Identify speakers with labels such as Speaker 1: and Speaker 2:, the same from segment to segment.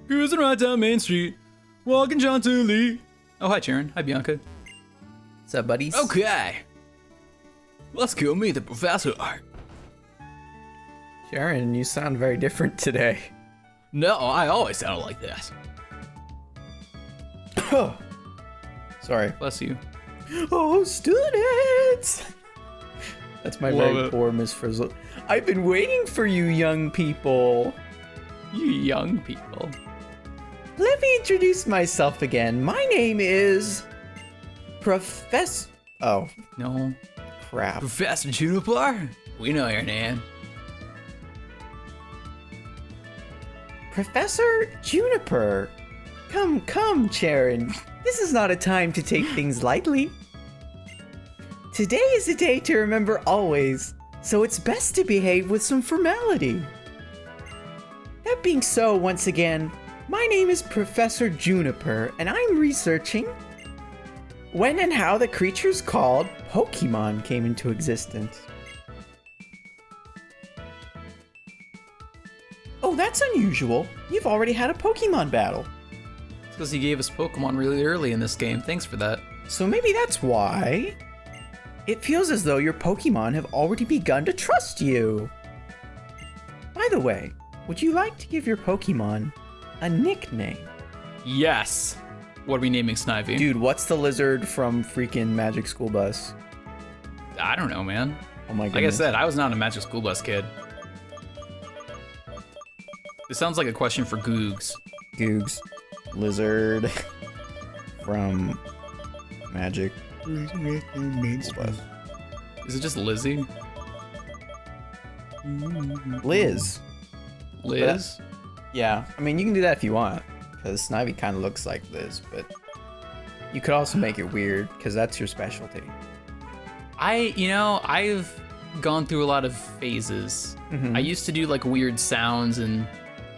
Speaker 1: Cruising right down Main Street, walking jauntily. Oh, hi, Sharon. Hi, Bianca.
Speaker 2: What's up, buddies?
Speaker 1: Okay. Let's go meet the professor.
Speaker 2: Sharon, you sound very different today.
Speaker 1: No, I always sound like this.
Speaker 2: Sorry.
Speaker 1: Bless you.
Speaker 2: Oh, students! That's my
Speaker 1: Love
Speaker 2: very
Speaker 1: it.
Speaker 2: poor Miss Frizzle. I've been waiting for you, young people.
Speaker 1: You young people.
Speaker 2: Let me introduce myself again. My name is Professor. Oh,
Speaker 1: No.
Speaker 2: crap.
Speaker 1: Professor Juniper? We know your name.
Speaker 2: Professor Juniper. Come, Sharon. This is not a time to take things lightly. Today is a day to remember always, so it's best to behave with some formality. That being so, once again, my name is Professor Juniper, and I'm researching when and how the creatures called Pokémon came into existence. Oh, that's unusual. You've already had a Pokémon battle.
Speaker 1: It's because he gave us Pokemon really early in this game. Thanks for that.
Speaker 2: So maybe that's why. It feels as though your Pokémon have already begun to trust you. By the way, would you like to give your Pokémon a nickname?
Speaker 1: Yes. What are we naming Snivy?
Speaker 2: Dude, what's the lizard from freaking Magic School Bus?
Speaker 1: I don't know, man.
Speaker 2: Oh my
Speaker 1: Like I
Speaker 2: goodness.
Speaker 1: said, I was not a Magic School Bus kid. This sounds like a question for Googs.
Speaker 2: Googs. Lizard from Magic School Bus.
Speaker 1: Is it just Lizzie?
Speaker 2: Liz.
Speaker 1: Liz?
Speaker 2: Yeah, I mean, you can do that if you want, because Snivy kind of looks like Liz, but you could also make it weird, because that's your specialty.
Speaker 1: I've gone through a lot of phases.
Speaker 2: Mhm.
Speaker 1: I used to do like weird sounds, and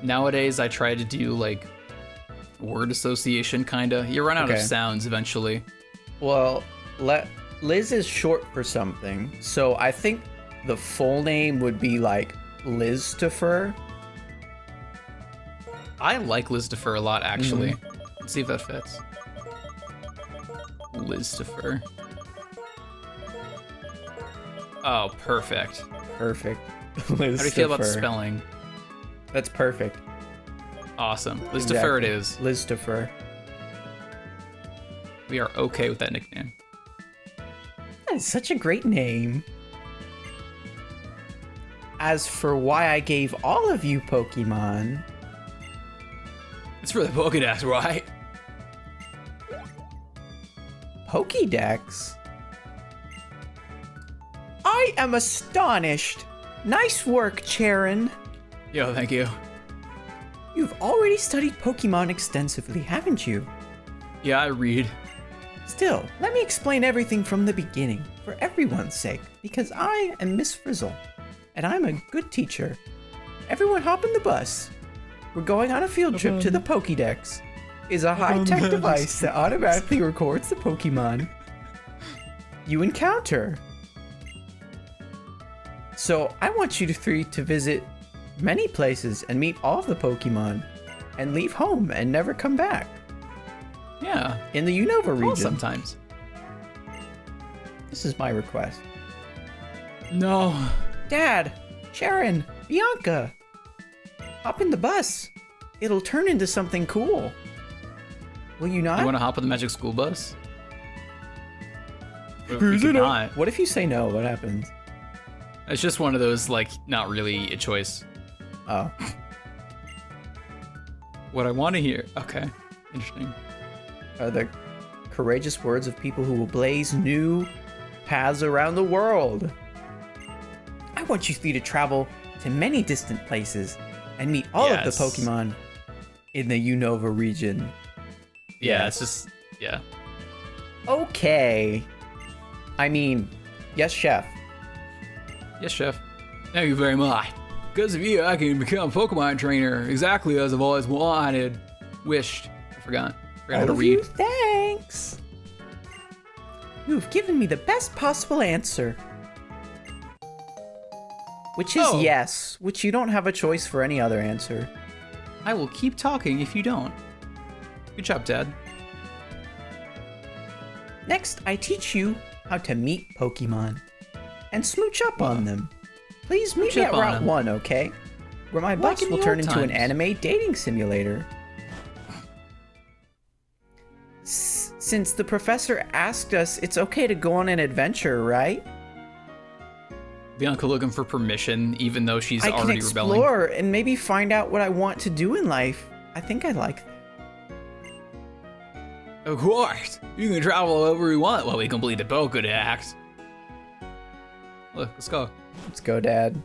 Speaker 1: nowadays I try to do like word association, kinda. You run out of
Speaker 2: Okay.
Speaker 1: sounds eventually.
Speaker 2: Well, Liz is short for something, so I think the full name would be like Liz-topher.
Speaker 1: I like Liz Defer a lot, actually.
Speaker 2: Mm-hmm.
Speaker 1: Let's see if that fits. Liz Defer. Oh, perfect.
Speaker 2: Perfect.
Speaker 1: How do you feel about the
Speaker 2: Liz-topher.
Speaker 1: spelling?
Speaker 2: That's perfect.
Speaker 1: Awesome. Liz Defer it
Speaker 2: Exactly.
Speaker 1: is.
Speaker 2: Liz-topher.
Speaker 1: We are okay with that nickname.
Speaker 2: That is such a great name. As for why I gave all of you Pokemon,
Speaker 1: It's for the Pokedex, right?
Speaker 2: Pokédex? I am astonished. Nice work, Charon.
Speaker 1: Yo, thank you.
Speaker 2: You've already studied Pokemon extensively, haven't you?
Speaker 1: Yeah, I read.
Speaker 2: Still, let me explain everything from the beginning, for everyone's sake, because I am Miss Frizzle, and I'm a good teacher. Everyone hop in the bus. We're going on a field trip to the Pokédex. Is a high-tech device that automatically records the Pokemon you encounter. So I want you three to visit many places and meet all of the Pokemon, and leave home and never come back.
Speaker 1: Yeah.
Speaker 2: In the Unova
Speaker 1: Well,
Speaker 2: region.
Speaker 1: sometimes.
Speaker 2: This is my request.
Speaker 1: No.
Speaker 2: Dad, Sharon, Bianca, hop in the bus. It'll turn into something cool. Will you not?
Speaker 1: You want to hop on the Magic School Bus? We could not.
Speaker 2: What if you say no? What happens?
Speaker 1: It's just one of those, like, not really a choice.
Speaker 2: Oh,
Speaker 1: What I want to hear. Okay. Interesting.
Speaker 2: are the courageous words of people who will blaze new paths around the world. I want you three to travel to many distant places and meet all of the
Speaker 1: Yes.
Speaker 2: Pokemon in the Unova region.
Speaker 1: Yeah,
Speaker 2: Yes.
Speaker 1: it's just, yeah.
Speaker 2: Okay. I mean, yes, chef.
Speaker 1: Yes, chef. Thank you very much. Because of you, I can become a Pokemon trainer exactly as I've always wanted. Wished. I forgot how
Speaker 2: All
Speaker 1: to
Speaker 2: of
Speaker 1: read.
Speaker 2: you, thanks. You've given me the best possible answer. Which is
Speaker 1: Oh.
Speaker 2: yes, which you don't have a choice for any other answer.
Speaker 1: I will keep talking if you don't. Good job, Dad.
Speaker 2: Next, I teach you how to meet Pokemon and smooch up on them. Please meet me at Route 1, okay? Where my bus will turn into an anime dating simulator. Since the professor asked us, it's okay to go on an adventure, right?
Speaker 1: Bianca looking for permission, even though she's already rebelling. I can
Speaker 2: explore and maybe find out what I want to do in life. I think I like that.
Speaker 1: Of course! You can travel wherever you want while we complete the Pokédex. Look, let's go.
Speaker 2: Let's go, Dad.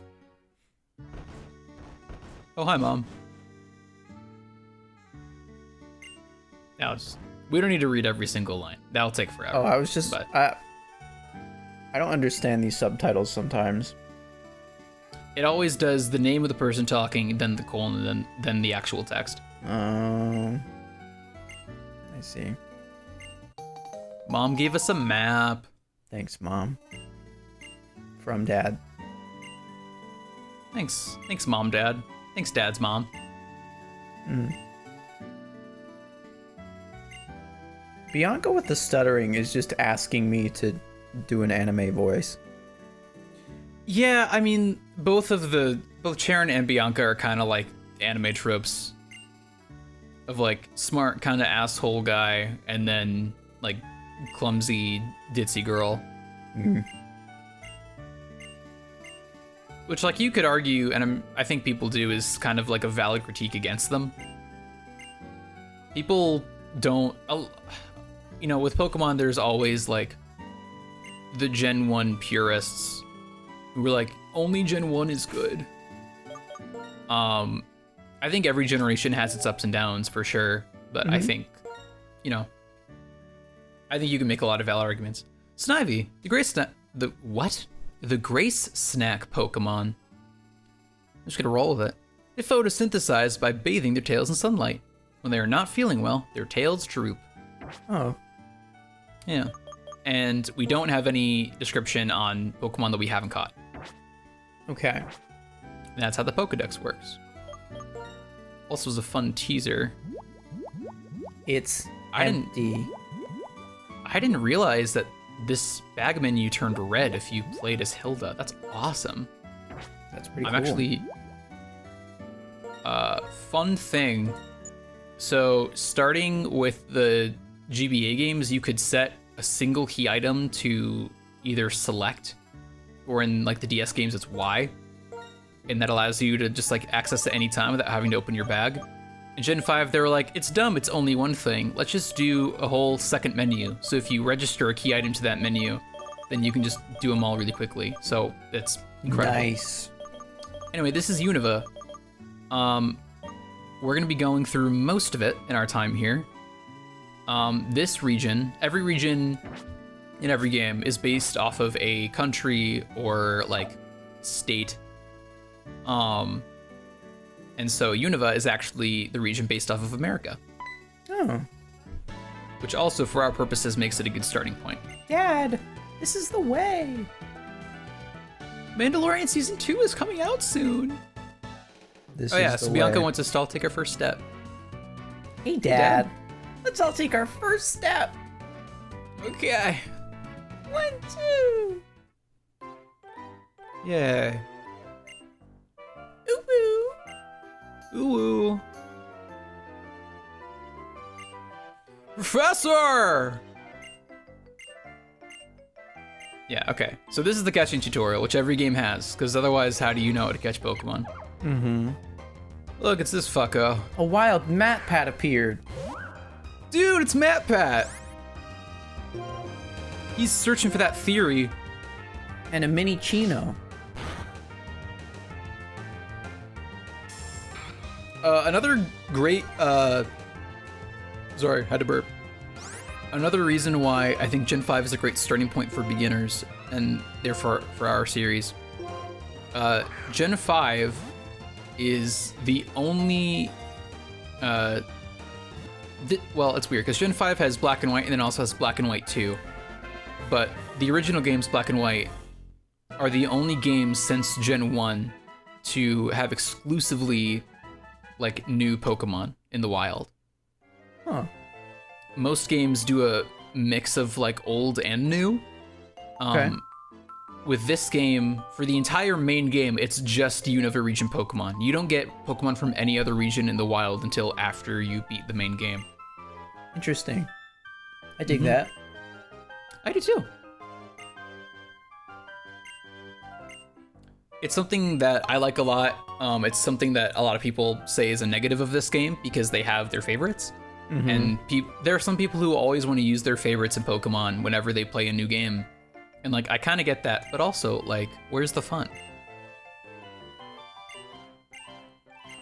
Speaker 1: Oh, hi, Mom. Now, we don't need to read every single line. That'll take forever.
Speaker 2: Oh, I was just... I don't understand these subtitles sometimes.
Speaker 1: It always does the name of the person talking, then the colon, and then the actual text.
Speaker 2: I see.
Speaker 1: Mom gave us a map.
Speaker 2: Thanks, Mom. From Dad.
Speaker 1: Thanks. Thanks, Mom, Dad. Thanks, Dad's mom.
Speaker 2: Bianca with the stuttering is just asking me to do an anime voice.
Speaker 1: Yeah, I mean, both Sharon and Bianca are kind of like anime tropes of like smart kind of asshole guy and then like clumsy ditzy girl. Which, like, you could argue, and I think people do, is kind of like a valid critique against them. People don't, you know, with Pokemon, there's always like the Gen 1 purists who were like, only Gen 1 is good. I think every generation has its ups and downs for sure, but I think, you know, I think you can make a lot of valid arguments. Snivy, the Grace Snack Pokemon. I'm just gonna roll with it. They photosynthesize by bathing their tails in sunlight. When they are not feeling well, their tails droop.
Speaker 2: Oh.
Speaker 1: Yeah. And we don't have any description on Pokemon that we haven't caught.
Speaker 2: Okay.
Speaker 1: And that's how the Pokédex works. Also was a fun teaser.
Speaker 2: It's empty.
Speaker 1: I didn't realize that this bag menu turned red if you played as Hilda. That's awesome.
Speaker 2: That's pretty cool.
Speaker 1: I'm actually... fun thing. So, starting with the GBA games, you could set a single key item to either select, or in like the DS games, it's Y. And that allows you to just like access at any time without having to open your bag. In Gen 5, they were like, it's dumb, it's only one thing. Let's just do a whole second menu. So if you register a key item to that menu, then you can just do them all really quickly. So it's incredible.
Speaker 2: Nice.
Speaker 1: Anyway, this is Unova. We're gonna be going through most of it in our time here. This region, every region in every game is based off of a country or like state. And so Unova is actually the region based off of America.
Speaker 2: Oh.
Speaker 1: Which also, for our purposes, makes it a good starting point.
Speaker 2: Dad, this is the way.
Speaker 1: Mandalorian Season 2 is coming out soon. So Bianca wants us to all take our first step.
Speaker 2: Hey, Dad. Let's all take our first step.
Speaker 1: Okay.
Speaker 2: 1, 2.
Speaker 1: Yeah.
Speaker 2: Ooh.
Speaker 1: Ooh. Professor! Yeah, okay. So this is the catching tutorial, which every game has, because otherwise how do you know how to catch Pokemon? Look, it's this fucko.
Speaker 2: A wild Matpat appeared.
Speaker 1: Dude, it's MatPat! He's searching for that theory.
Speaker 2: And a mini Chino.
Speaker 1: Another great, sorry, had to burp. Another reason why I think Gen 5 is a great starting point for beginners, and therefore for our series. Gen 5 is the only, well, it's weird, because Gen 5 has Black and White, and then also has Black and White 2. But the original games, Black and White, are the only games since Gen 1 to have exclusively like new Pokemon in the wild.
Speaker 2: Huh.
Speaker 1: Most games do a mix of like old and new.
Speaker 2: Okay.
Speaker 1: With this game, for the entire main game, it's just Unova region Pokemon. You don't get Pokemon from any other region in the wild until after you beat the main game.
Speaker 2: Interesting. I dig that.
Speaker 1: I do too. It's something that I like a lot. It's something that a lot of people say is a negative of this game because they have their favorites. And there are some people who always want to use their favorites in Pokemon whenever they play a new game. And like, I kind of get that, but also like, where's the fun?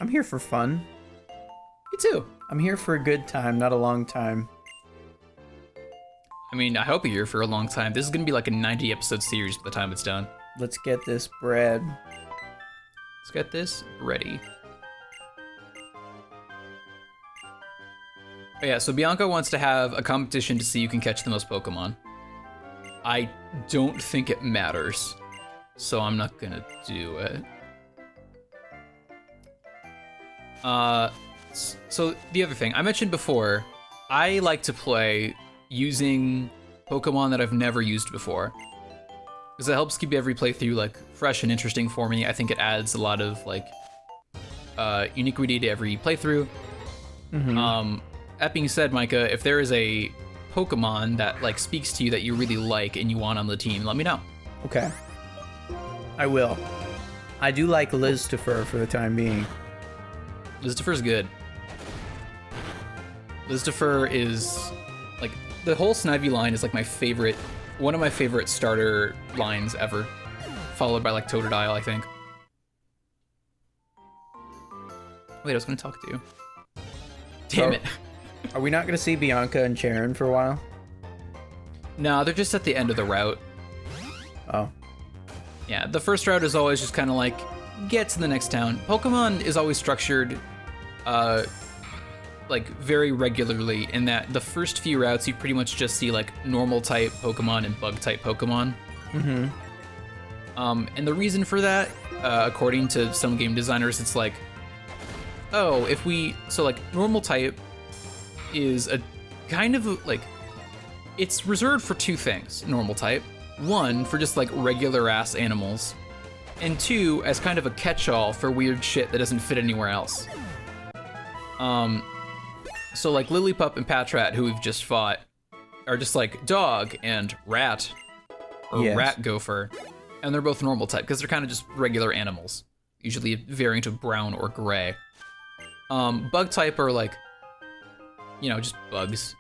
Speaker 2: I'm here for fun.
Speaker 1: Me too.
Speaker 2: I'm here for a good time, not a long time.
Speaker 1: I mean, I hope you're here for a long time. This is going to be like a 90 episode series by the time it's done.
Speaker 2: Let's get this bread.
Speaker 1: Let's get this ready. Oh yeah, so Bianca wants to have a competition to see who can catch the most Pokemon. I don't think it matters, so I'm not gonna do it. So the other thing, I mentioned before, I like to play using Pokemon that I've never used before. Because it helps keep every playthrough like fresh and interesting for me. I think it adds a lot of like uniquity to every playthrough. That being said, Micah, if there is a Pokemon that like speaks to you that you really like and you want on the team, let me know.
Speaker 2: Okay. I will. I do like Listifer for the time being.
Speaker 1: Listifer's good. Listifer is like the whole Snivy line is like my favorite, one of my favorite starter lines ever, followed by like Totodile, I think. Wait, I was gonna talk to you. Damn it.
Speaker 2: Are we not going to see Bianca and Sharon for a while?
Speaker 1: No, they're just at the end of the route.
Speaker 2: Oh.
Speaker 1: Yeah, the first route is always just kind of like, get to the next town. Pokemon is always structured like very regularly in that the first few routes you pretty much just see like normal type Pokemon and bug type Pokemon. And the reason for that, according to some game designers, it's like, oh, so like normal type is a kind of like, it's reserved for two things, normal type. One, for just like regular ass animals. And two, as kind of a catch-all for weird shit that doesn't fit anywhere else. So like Lillipup and Patrat, who we've just fought, are just like dog and rat, or rat gopher. And they're both normal type, because they're kind of just regular animals. Usually a variant of brown or gray. Bug type are like, you know, just bugs.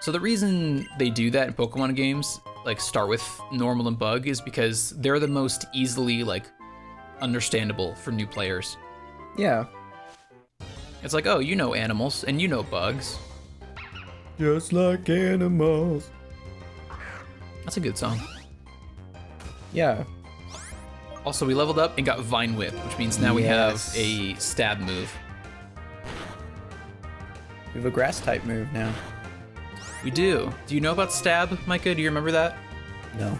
Speaker 1: So the reason they do that in Pokemon games, like start with normal and bug, is because they're the most easily like understandable for new players.
Speaker 2: Yeah.
Speaker 1: It's like, oh, you know animals and you know bugs.
Speaker 2: Just like animals.
Speaker 1: That's a good song.
Speaker 2: Yeah.
Speaker 1: Also, we leveled up and got Vine Whip, which means now we have a stab move.
Speaker 2: We have a grass type move now.
Speaker 1: We do. Do you know about stab, Micah? Do you remember that?
Speaker 2: No.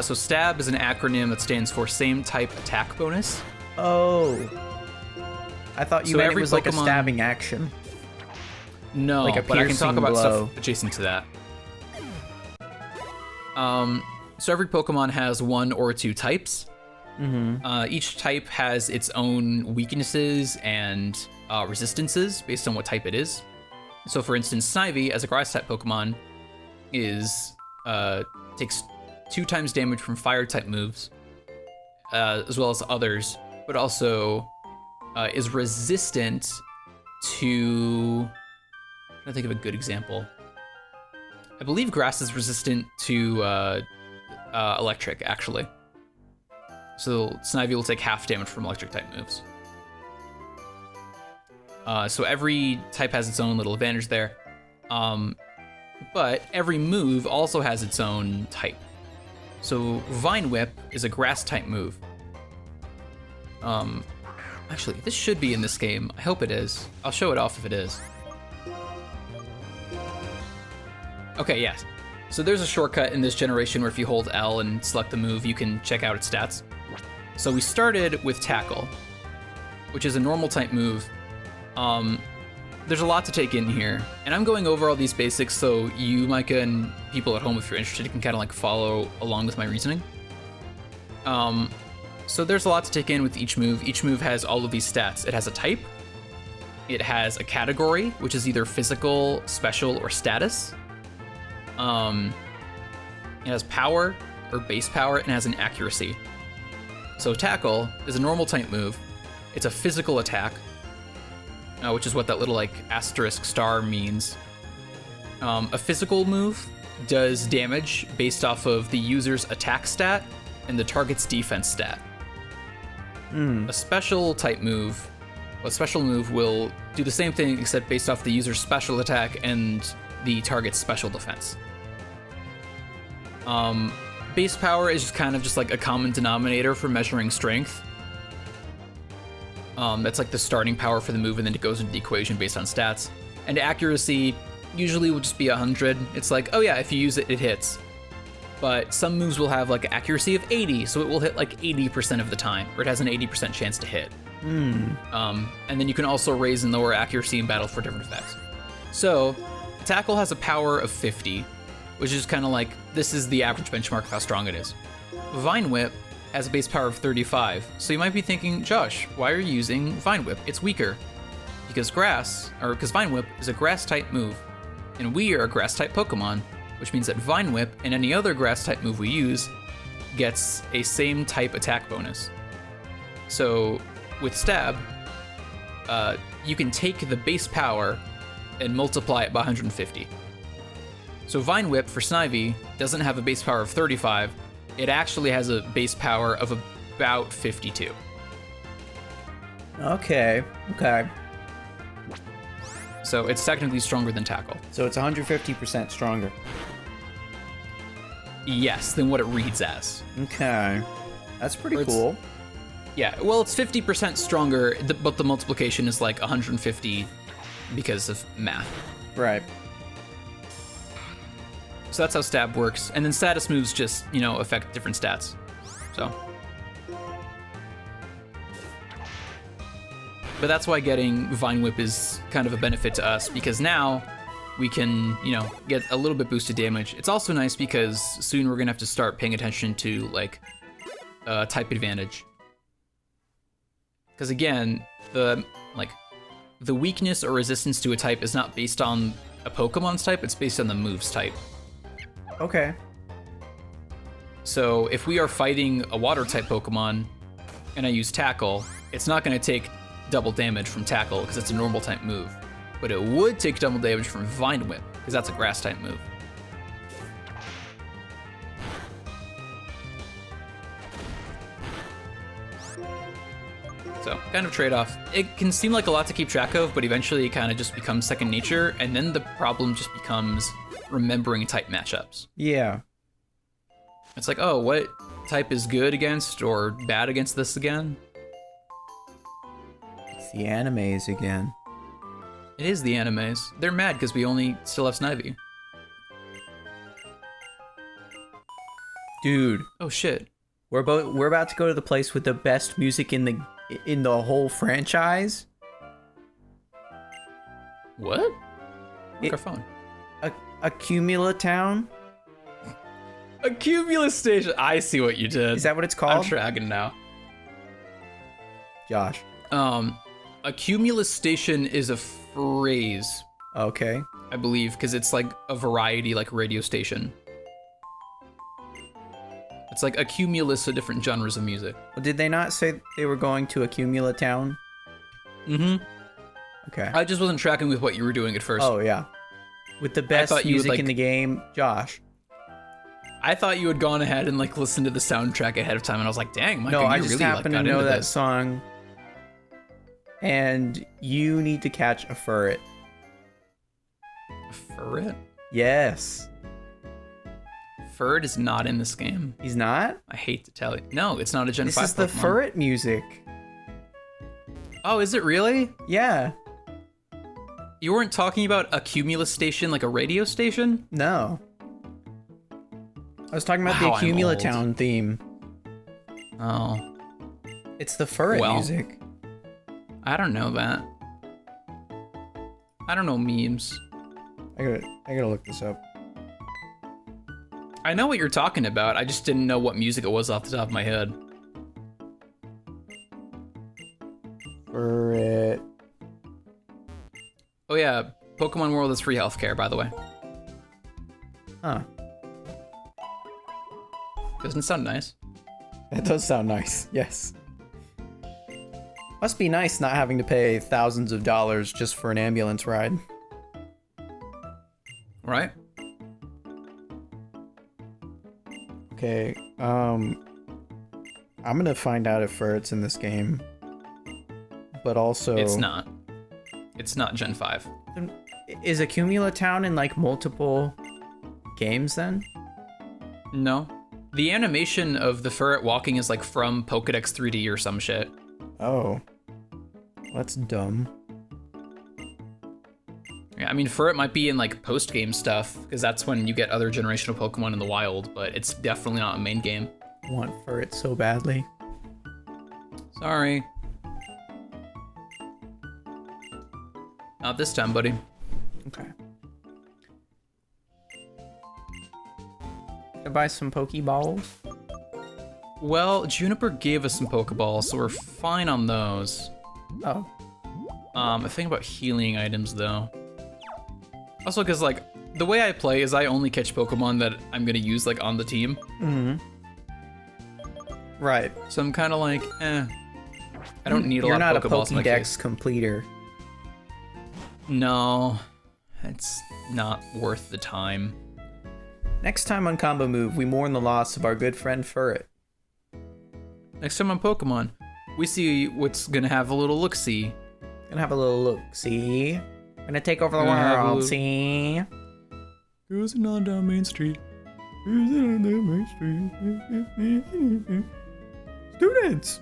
Speaker 1: So stab is an acronym that stands for same type attack bonus.
Speaker 2: Oh. I thought you meant it was like a
Speaker 1: Pokemon...
Speaker 2: stabbing action.
Speaker 1: No,
Speaker 2: like a
Speaker 1: but I can talk about
Speaker 2: blow.
Speaker 1: stuff adjacent to that. So every Pokemon has one or two types. Each type has its own weaknesses and resistances based on what type it is. So for instance, Snivy, as a grass type Pokemon, takes 2 times damage from fire type moves, as well as others, but also is resistant to... I'm trying to think of a good example. I believe grass is resistant to electric, actually. So Snivy will take half damage from electric type moves. So every type has its own little advantage there. But every move also has its own type. So Vine Whip is a grass type move. Actually, this should be in this game. I hope it is. I'll show it off if it is. Okay, yes. So there's a shortcut in this generation where if you hold L and select the move, you can check out its stats. So we started with Tackle. which is a normal type move. There's a lot to take in here, and I'm going over all these basics so you, Micah, and people at home, if you're interested, can kind of like follow along with my reasoning. So there's a lot to take in with each move. Each move has all of these stats. It has a type, it has a category, which is either physical, special, or status. It has power, or base power, and it has an accuracy. So Tackle is a normal type move. It's a physical attack, which is what that little like asterisk star means. A physical move does damage based off of the user's attack stat and the target's defense stat. A special move will do the same thing except based off the user's special attack and the target's special defense. Base power is just kind of just like a common denominator for measuring strength. That's like the starting power for the move, and then it goes into the equation based on stats. And accuracy usually will just be 100. It's like, oh yeah, if you use it, it hits. But some moves will have like an accuracy of 80, so it will hit like 80% of the time, or it has an 80% chance to hit. And then you can also raise and lower accuracy in battle for different effects. So, Tackle has a power of 50, which is kind of like, this is the average benchmark of how strong it is. Vine Whip has a base power of 35, so you might be thinking, Josh, why are you using Vine Whip? It's weaker. Because Vine Whip is a grass-type move, and we are a grass-type Pokemon, which means that Vine Whip and any other grass-type move we use gets a same type attack bonus. So, with Stab, you can take the base power and multiply it by 150. So Vine Whip for Snivy doesn't have a base power of 35, it actually has a base power of about 52.
Speaker 2: Okay.
Speaker 1: So it's technically stronger than Tackle.
Speaker 2: So it's 150% stronger.
Speaker 1: Yes, than what it reads as.
Speaker 2: Okay. That's pretty cool.
Speaker 1: Yeah, well, it's 50% stronger, but the multiplication is like 150 because of math.
Speaker 2: Right.
Speaker 1: So that's how Stab works. And then status moves just, affect different stats. So. But that's why getting Vine Whip is kind of a benefit to us, because now we can, get a little bit boosted damage. It's also nice because soon we're gonna have to start paying attention to like type advantage. Because again, the weakness or resistance to a type is not based on a Pokemon's type, it's based on the move's type.
Speaker 2: Okay.
Speaker 1: So if we are fighting a water type Pokemon and I use Tackle, it's not going to take double damage from Tackle because it's a normal type move. But it would take double damage from Vine Whip because that's a grass type move. So, kind of trade-off. It can seem like a lot to keep track of, but eventually it kind of just becomes second nature, and then the problem just becomes remembering type matchups.
Speaker 2: Yeah.
Speaker 1: It's like, oh, what type is good against or bad against this again?
Speaker 2: It's the animes again.
Speaker 1: It is the animes. They're mad because we only still have Snivy.
Speaker 2: Dude.
Speaker 1: Oh shit.
Speaker 2: We're about to go to the place with the best music in the whole franchise.
Speaker 1: What? Our phone.
Speaker 2: A Cumula Town?
Speaker 1: A Cumulus Station. I see what you did.
Speaker 2: Is that what it's called?
Speaker 1: I'm tracking now.
Speaker 2: Josh.
Speaker 1: A Cumulus Station is a phrase.
Speaker 2: Okay.
Speaker 1: I believe, because it's like a variety, like radio station. It's like a cumulus of different genres of music.
Speaker 2: Well, did they not say they were going to a Cumula Town?
Speaker 1: Mm-hmm.
Speaker 2: Okay.
Speaker 1: I just wasn't tracking with what you were doing at first.
Speaker 2: Oh, yeah. With the best music in the game, Josh.
Speaker 1: I thought you had gone ahead and like listened to the soundtrack ahead of time, and I was like, "Dang, Micah,
Speaker 2: no, I
Speaker 1: you
Speaker 2: just
Speaker 1: really
Speaker 2: happen
Speaker 1: got
Speaker 2: to know
Speaker 1: into
Speaker 2: that
Speaker 1: this."
Speaker 2: song. And you need to catch a furret.
Speaker 1: A furret?
Speaker 2: Yes.
Speaker 1: Furret is not in this game.
Speaker 2: He's not?
Speaker 1: I hate to tell you. No, it's not a Gen 5
Speaker 2: This is the
Speaker 1: Pokemon.
Speaker 2: furret music.
Speaker 1: Oh, is it really?
Speaker 2: Yeah.
Speaker 1: You weren't talking about a Cumulus Station, like a radio station?
Speaker 2: No. I was talking about
Speaker 1: Wow,
Speaker 2: the
Speaker 1: I'm
Speaker 2: Cumula
Speaker 1: old.
Speaker 2: Town theme.
Speaker 1: Oh.
Speaker 2: It's the furret music.
Speaker 1: I don't know that. I don't know memes.
Speaker 2: I gotta look this up.
Speaker 1: I know what you're talking about. I just didn't know what music it was off the top of my head.
Speaker 2: For it.
Speaker 1: Oh yeah, Pokemon World is free healthcare, by the way.
Speaker 2: Huh.
Speaker 1: Doesn't sound nice.
Speaker 2: That does sound nice, yes. Must be nice not having to pay thousands of dollars just for an ambulance ride.
Speaker 1: Right?
Speaker 2: Okay, I'm gonna find out if Ferret's in this game. But also...
Speaker 1: It's not. It's not Gen 5.
Speaker 2: Is Accumula Town in, like, multiple games, then?
Speaker 1: No. The animation of the ferret walking is, like, from Pokédex 3D or some shit.
Speaker 2: Oh. That's dumb.
Speaker 1: Yeah, I mean, Ferret might be in, like, post-game stuff, because that's when you get other generational Pokemon in the wild, but it's definitely not a main game.
Speaker 2: I want Ferret so badly.
Speaker 1: Sorry. Not this time, buddy.
Speaker 2: Okay. Can I buy some Pokeballs?
Speaker 1: Well, Juniper gave us some Pokeballs, so we're fine on those.
Speaker 2: Oh.
Speaker 1: I think about healing items, though. Also, because, like, the way I play is I only catch Pokemon that I'm gonna use, like, on the team.
Speaker 2: Mm-hmm. Right.
Speaker 1: So I'm kind of like, I don't need a
Speaker 2: You're
Speaker 1: lot
Speaker 2: not
Speaker 1: of Pokeballs in my
Speaker 2: a
Speaker 1: case.
Speaker 2: Pokédex completer.
Speaker 1: No, it's not worth the time.
Speaker 2: Next time on Combo Move, we mourn the loss of our good friend Ferret.
Speaker 1: Next time on Pokemon, we see what's gonna have a little look-see.
Speaker 2: Gonna have a little look, see? Gonna take over the
Speaker 1: Gonna have a
Speaker 2: world,
Speaker 1: little-
Speaker 2: see?
Speaker 1: Cruising on down Main Street.
Speaker 2: Students!